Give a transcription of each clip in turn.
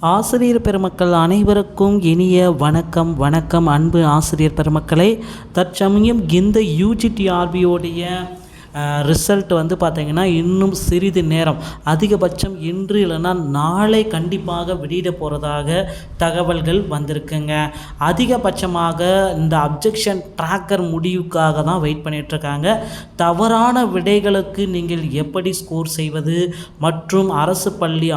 ஆசிரியர் பெருமக்கள் அனைவருக்கும் இனிய வணக்கம் அன்பு ஆசிரியர் பெருமக்களை. தற்சமயம் இந்த யூஜிடிஆர்பியோடைய ரிசல்ட் பார்த்திங்கன்னா இன்னும் சிறிது நேரம், அதிகபட்சம் இன்று இல்லைன்னா நாளை கண்டிப்பாக வெளியிட போகிறதாக தகவல்கள் வந்திருக்குங்க. அதிகபட்சமாக இந்த அப்ஜெக்ஷன் ட்ராக்கர் முடிவுக்காக தான் வெயிட் பண்ணிகிட்ருக்காங்க. தவறான விடைகளுக்கு நீங்கள் எப்படி ஸ்கோர் செய்வது மற்றும் அரசு பள்ளி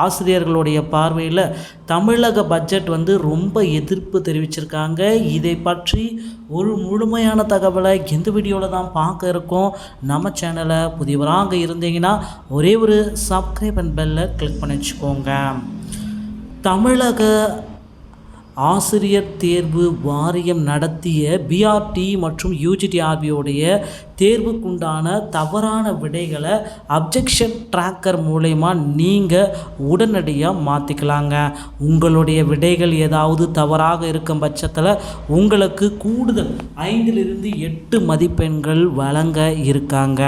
ஆசிரியர்களுடைய பார்வையில் தமிழக பட்ஜெட் ரொம்ப எதிர்ப்பு தெரிவிச்சிருக்காங்க. இதை பற்றி ஒரு முழுமையான தகவலை எந்த வீடியோவில் தான் பார்க்க இருக்கோம். நம்ம சேனலை புதியவராக இருந்தீங்கன்னா ஒரே ஒரு சப்ஸ்கிரைப் அண்ட் பெல்லை கிளிக் பண்ணி வச்சுக்கோங்க. தமிழக ஆசிரியர் தேர்வு வாரியம் நடத்திய பிஆர்டி மற்றும் யூஜிடிஆர்பியோடைய தேர்வுக்குண்டான தவறான விடைகளை அப்ஜெக்ஷன் ட்ராக்கர் மூலயமா நீங்கள் உடனடியாக மாற்றிக்கலாங்க. உங்களுடைய விடைகள் ஏதாவது தவறாக இருக்கும் பட்சத்தில் உங்களுக்கு கூடுதல் 5லிருந்து 8 மதிப்பெண்கள் வழங்க இருக்காங்க.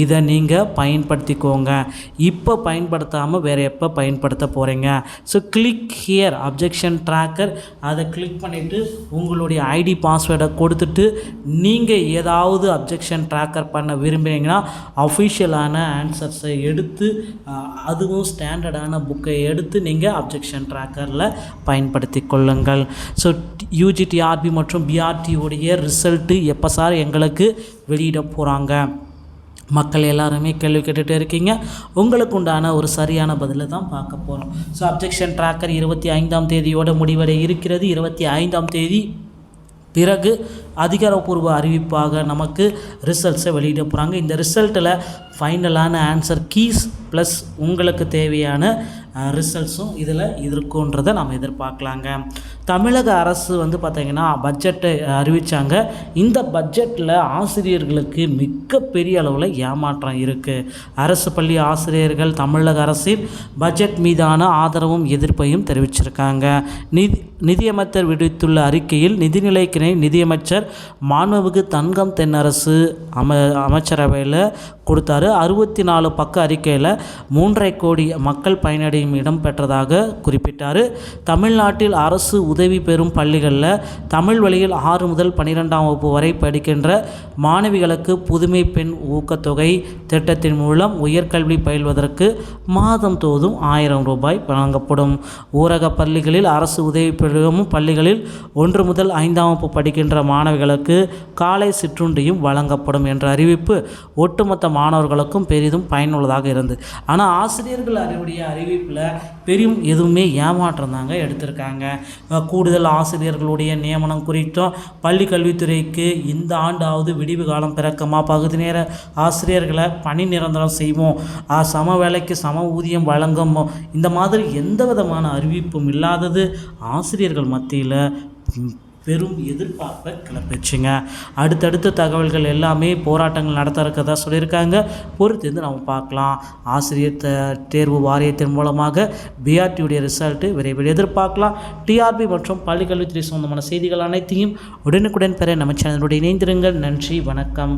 இதை நீங்கள் பயன்படுத்திக்கோங்க. இப்போ பயன்படுத்தாமல் வேறு எப்போ பயன்படுத்த போகிறீங்க? So click here objection tracker, அதை கிளிக் பண்ணிவிட்டு உங்களுடைய ஐடி பாஸ்வேர்டை கொடுத்துட்டு நீங்கள் ஏதாவது அப்ஜெக்ஷன் ட்ராக்கர் பண்ண விரும்புகிறீங்கன்னா அஃபிஷியலான ஆன்சர்ஸை எடுத்து, அதுவும் ஸ்டாண்டர்டான புக்கை எடுத்து நீங்கள் அப்ஜெக்ஷன் ட்ராக்கரில் பயன்படுத்தி கொள்ளுங்கள். ஸோ யூஜிடிஆர்பி மற்றும் பிஆர்டியோடைய ரிசல்ட்டு எப்போ சார் எங்களுக்கு வெளியிட போகிறாங்க? மக்கள் எல்லாருமே கேள்வி கேட்டுகிட்டே இருக்கீங்க. உங்களுக்கு உண்டான ஒரு சரியான பதிலை தான் பார்க்க போகிறோம். ஸோ அப்ஜெக்ஷன் ட்ராக்கர் 25ஆம் தேதியோட முடிவடை இருக்கிறது. 25ஆம் தேதி பிறகு அதிகாரப்பூர்வ அறிவிப்பாக நமக்கு ரிசல்ட்ஸை வெளியிட போகிறாங்க. இந்த ரிசல்ட்டில் ஃபைனலான ஆன்சர் கீஸ் ப்ளஸ் உங்களுக்கு தேவையான ரிசல்ட்ஸும் இதில் இருக்குன்றதை நம்ம எதிர்பார்க்கலாங்க. தமிழக அரசு பார்த்திங்கன்னா பட்ஜெட்டை அறிவித்தாங்க. இந்த பட்ஜெட்டில் ஆசிரியர்களுக்கு மிகப்பெரிய அளவில் ஏமாற்றம் இருக்குது. அரசு பள்ளி ஆசிரியர்கள் தமிழக அரசின் பட்ஜெட் மீதான ஆதரவும் எதிர்ப்பையும் தெரிவிச்சிருக்காங்க. நிதியமைச்சர் விடுத்துள்ள அறிக்கையில் நிதிநிலைக்கிணை நிதியமைச்சர் மாண்புமிகு தங்கம் தென்னரசு அமைச்சரவையில் கொடுத்தாரு. 64 பக்க அறிக்கையில் 3.5 கோடி மக்கள் பயனடையும் இடம் பெற்றதாக குறிப்பிட்டார். தமிழ்நாட்டில் அரசு உதவி பெறும் பள்ளிகளில் தமிழ் வழியில் 6 முதல் 12ஆம் வகுப்பு வரை படிக்கின்ற மாணவிகளுக்கு புதுமை பெண் ஊக்கத்தொகை திட்டத்தின் மூலம் உயர்கல்வி பயில்வதற்கு மாதம் தோறும் 1000 ரூபாய் வழங்கப்படும். ஊரக பள்ளிகளில் அரசு உதவி பெறும் பள்ளிகளில் 1 முதல் 5ஆம் வகுப்பு படிக்கின்ற மாணவிகளுக்கு காலை சிற்றுண்டியும் வழங்கப்படும் என்ற அறிவிப்பு ஒட்டுமொத்த மாணவர்களுக்கும் பெரிதும் பயனுள்ளதாக இருந்தது. ஆனால் ஆசிரியர்கள் அறிவிப்பில் பெரும் எதுவுமே ஏமாற்றம் தாங்க எடுத்திருக்காங்க. கூடுதல் ஆசிரியர்களுடைய நியமனம் குறித்தும் பள்ளி கல்வித்துறைக்கு இந்த ஆண்டாவது விடிவு காலம் பிறக்குமா, பகுதி நேர ஆசிரியர்களை பணி நிரந்தரம் செய்வோம், சம வேலைக்கு சம ஊதியம் வழங்கும், இந்த மாதிரி எந்த விதமான அறிவிப்பும் இல்லாதது ஆசிரியர்கள் மத்தியில் பெரும் எதிர்பார்ப்பை கிளப்பிச்சுங்க. அடுத்தடுத்த தகவல்கள் எல்லாமே போராட்டங்கள் நடத்த இருக்கிறதா சொல்லியிருக்காங்க. பொறுத்திருந்து நம்ம பார்க்கலாம். ஆசிரியர் தேர்வு வாரியத்தின் மூலமாக பிஆர்டியுடைய ரிசல்ட்டு விரைவில் எதிர்பார்க்கலாம். டிஆர்பி மற்றும் பள்ளிக்கல்வித்துறை சொந்தமான செய்திகள் அனைத்தையும் உடனுக்குடன் பெற நம்ம சேனலுடைய இணைந்திருங்கள். நன்றி, வணக்கம்.